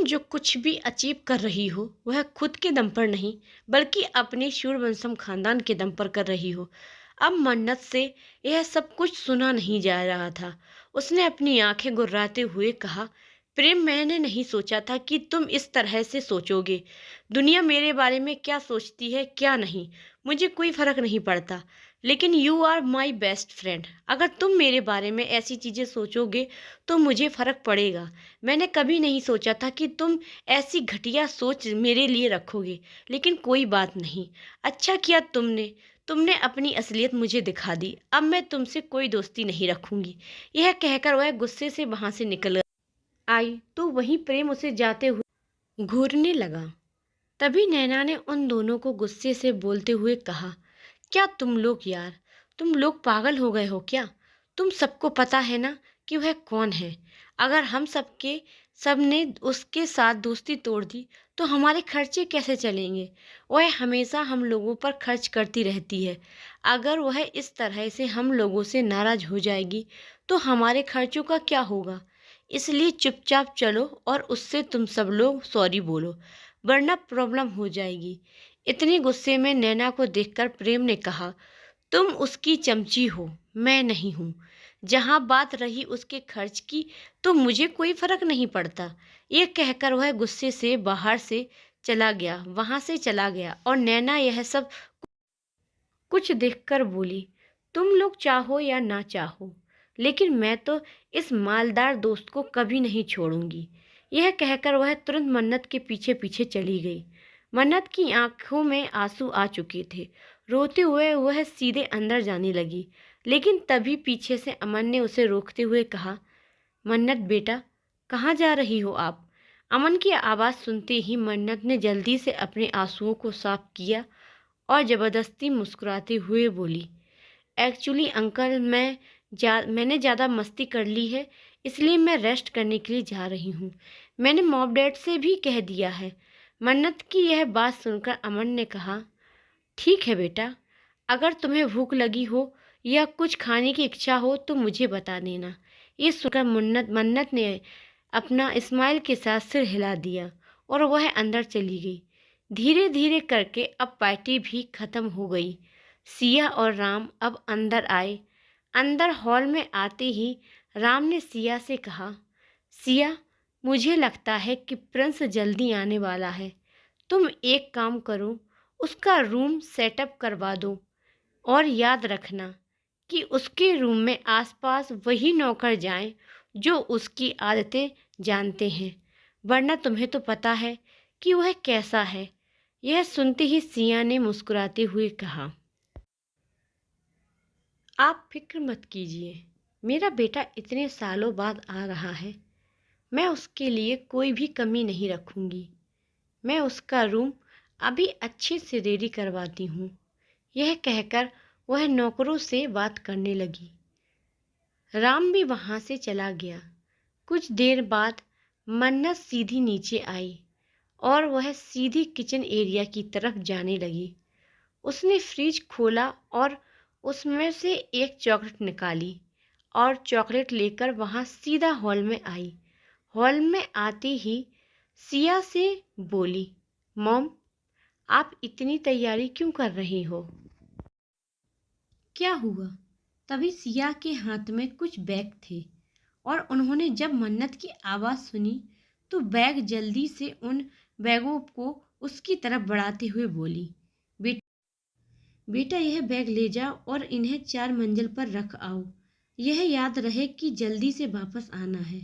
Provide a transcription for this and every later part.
तुम जो कुछ भी अचीव कर रही हो वह खुद के दम पर नहीं बल्कि अपने सूर्यवंशम खानदान के दम पर कर रही हो। अब मन्नत से यह सब कुछ सुना नहीं जा रहा था। उसने अपनी आंखें गुर्राते हुए कहा, प्रेम, मैंने नहीं सोचा था कि तुम इस तरह से सोचोगे। दुनिया मेरे बारे में क्या सोचती है क्या नहीं, मुझे कोई फर्क नहीं पड़ता, लेकिन you are my best friend. अगर तुम मेरे बारे में ऐसी चीज़ें सोचोगे तो मुझे फ़र्क पड़ेगा। मैंने कभी नहीं सोचा था कि तुम ऐसी घटिया सोच मेरे लिए रखोगे, लेकिन कोई बात नहीं। अच्छा किया तुमने तुमने अपनी असलियत मुझे दिखा दी। अब मैं तुमसे कोई दोस्ती नहीं रखूंगी। यह कहकर वह गुस्से से वहां से निकल आई तो वहीं प्रेम उसे जाते हुए घूरने लगा। तभी नैना ने उन दोनों को गुस्से से बोलते हुए कहा, क्या तुम लोग यार, तुम लोग पागल हो गए हो क्या? तुम सबको पता है ना कि वह कौन है। अगर हम सबने उसके साथ दोस्ती तोड़ दी तो हमारे खर्चे कैसे चलेंगे? वह हमेशा हम लोगों पर खर्च करती रहती है। अगर वह इस तरह से हम लोगों से नाराज हो जाएगी तो हमारे खर्चों का क्या होगा? इसलिए चुपचाप चलो और उससे तुम सब लोग सॉरी बोलो, वरना प्रॉब्लम हो जाएगी। इतने गुस्से में नैना को देखकर प्रेम ने कहा, तुम उसकी चमची हो, मैं नहीं हूँ। जहाँ बात रही उसके खर्च की तो मुझे कोई फर्क नहीं पड़ता। ये कहकर वह गुस्से से बाहर से वहां से चला गया और नैना यह सब कुछ देखकर बोली, तुम लोग चाहो या ना चाहो, लेकिन मैं तो इस मालदार दोस्त को कभी नहीं छोड़ूंगी। यह कहकर वह तुरंत मन्नत के पीछे पीछे चली गई। मन्नत की आंखों में आंसू आ चुके थे। रोते हुए वह सीधे अंदर जाने लगी, लेकिन तभी पीछे से अमन ने उसे रोकते हुए कहा, मन्नत बेटा, कहाँ जा रही हो आप? अमन की आवाज़ सुनते ही मन्नत ने जल्दी से अपने आंसुओं को साफ किया और ज़बरदस्ती मुस्कुराते हुए बोली, एक्चुअली अंकल, मैंने ज़्यादा मस्ती कर ली है, इसलिए मैं रेस्ट करने के लिए जा रही हूँ। मैंने मॉम डैड से भी कह दिया है। मन्नत की यह बात सुनकर अमन ने कहा, ठीक है बेटा, अगर तुम्हें भूख लगी हो या कुछ खाने की इच्छा हो तो मुझे बता देना। ये सुनकर मन्नत ने अपना स्माइल के साथ सिर हिला दिया और वह अंदर चली गई। धीरे धीरे करके अब पार्टी भी खत्म हो गई। सिया और राम अब अंदर आए। अंदर हॉल में आते ही राम ने सिया से कहा, सिया, मुझे लगता है कि प्रिंस जल्दी आने वाला है। तुम एक काम करो, उसका रूम सेटअप करवा दो और याद रखना कि उसके रूम में आसपास वही नौकर जाएं जो उसकी आदतें जानते हैं, वरना तुम्हें तो पता है कि वह कैसा है। यह सुनते ही सिया ने मुस्कुराते हुए कहा, आप फिक्र मत कीजिए, मेरा बेटा इतने सालों बाद आ रहा है, मैं उसके लिए कोई भी कमी नहीं रखूंगी। मैं उसका रूम अभी अच्छे से रेडी करवाती हूँ। यह कहकर वह नौकरों से बात करने लगी। राम भी वहां से चला गया। कुछ देर बाद मन्नत सीधी नीचे आई और वह सीधी किचन एरिया की तरफ जाने लगी। उसने फ्रिज खोला और उसमें से एक चॉकलेट निकाली और चॉकलेट लेकर वहां सीधा हॉल में आई। हॉल में आते ही सिया से बोली, मॉम, आप इतनी तैयारी क्यों कर रही हो? क्या हुआ? तभी सिया के हाथ में कुछ बैग थे और उन्होंने जब मन्नत की आवाज़ सुनी तो बैग जल्दी से उन बैगों को उसकी तरफ बढ़ाते हुए बोली, बेटा, यह बैग ले जाओ और इन्हें 4 मंजिल पर रख आओ। यह याद रहे कि जल्दी से वापस आना है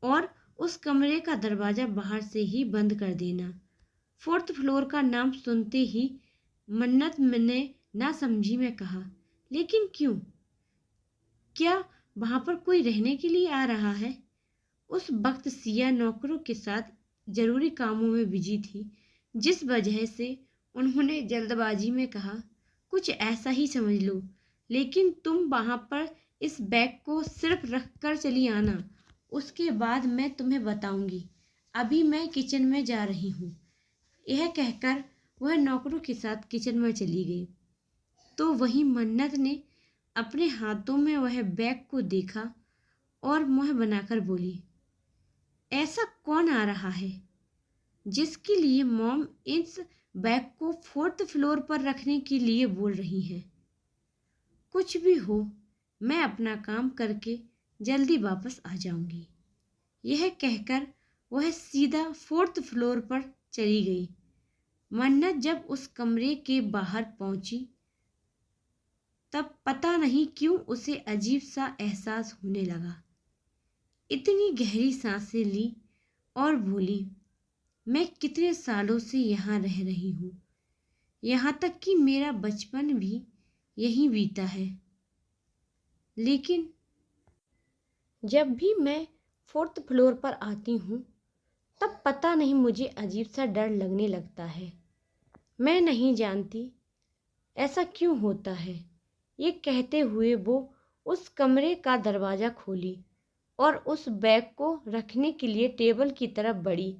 और उस कमरे का दरवाज़ा बाहर से ही बंद कर देना। 4th फ्लोर का नाम सुनते ही मन्नत ने नासमझी में कहा, लेकिन क्यों? क्या वहां पर कोई रहने के लिए आ रहा है? उस वक्त सिया नौकरों के साथ जरूरी कामों में बिजी थी, जिस वजह से उन्होंने जल्दबाजी में कहा, कुछ ऐसा ही समझ लो, लेकिन तुम वहां पर इस बैग को सिर्फ रख कर चली आना, उसके बाद मैं तुम्हें बताऊंगी। अभी मैं किचन में जा रही हूँ। यह कहकर वह नौकरों के साथ किचन में चली गई तो वहीं मन्नत ने अपने हाथों में वह बैग को देखा और मुंह बनाकर बोली, ऐसा कौन आ रहा है जिसके लिए मॉम इस बैग को 4th फ्लोर पर रखने के लिए बोल रही हैं? कुछ भी हो, मैं अपना काम करके जल्दी वापस आ जाऊंगी। यह कहकर वह सीधा 4th फ्लोर पर चली गई। मन्नत जब उस कमरे के बाहर पहुंची तब पता नहीं क्यों उसे अजीब सा एहसास होने लगा। इतनी गहरी सांसें ली और बोली, मैं कितने सालों से यहाँ रह रही हूँ, यहाँ तक कि मेरा बचपन भी यहीं बीता है, लेकिन जब भी मैं 4th फ्लोर पर आती हूँ तब पता नहीं मुझे अजीब सा डर लगने लगता है। मैं नहीं जानती ऐसा क्यों होता है। ये कहते हुए वो उस कमरे का दरवाज़ा खोली और उस बैग को रखने के लिए टेबल की तरफ बढ़ी,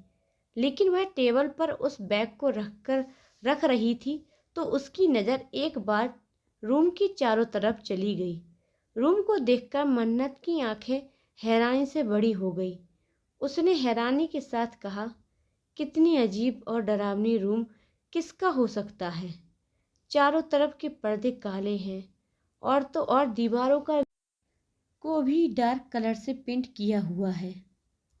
लेकिन वह टेबल पर उस बैग को रख रही थी तो उसकी नज़र एक बार रूम की चारों तरफ चली गई। रूम को देखकर मन्नत की आंखें हैरानी से बड़ी हो गई। उसने हैरानी के साथ कहा, कितनी अजीब और डरावनी रूम किसका हो सकता है। चारों तरफ के पर्दे काले हैं और तो और दीवारों को भी डार्क कलर से पेंट किया हुआ है।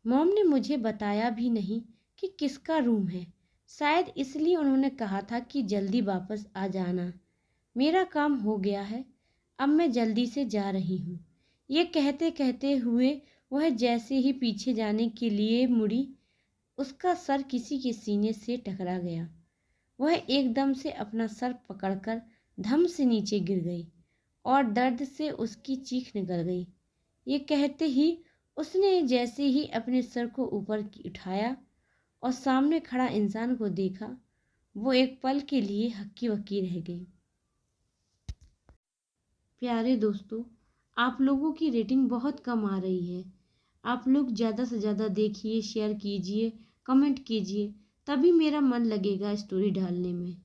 मॉम ने मुझे बताया भी नहीं कि किसका रूम है। शायद इसलिए उन्होंने कहा था कि जल्दी वापस आ जाना। मेरा काम हो गया है, अब मैं जल्दी से जा रही हूँ। ये कहते कहते हुए वह जैसे ही पीछे जाने के लिए मुड़ी, उसका सर किसी के सीने से टकरा गया। वह एकदम से अपना सर पकड़कर धम से नीचे गिर गई और दर्द से उसकी चीख निकल गई। ये कहते ही उसने जैसे ही अपने सर को ऊपर उठाया और सामने खड़ा इंसान को देखा, वो एक पल के लिए हक्की बक्की रह गई। प्यारे दोस्तों, आप लोगों की रेटिंग बहुत कम आ रही है। आप लोग ज़्यादा से ज़्यादा देखिए, शेयर कीजिए, कमेंट कीजिए, तभी मेरा मन लगेगा स्टोरी डालने में।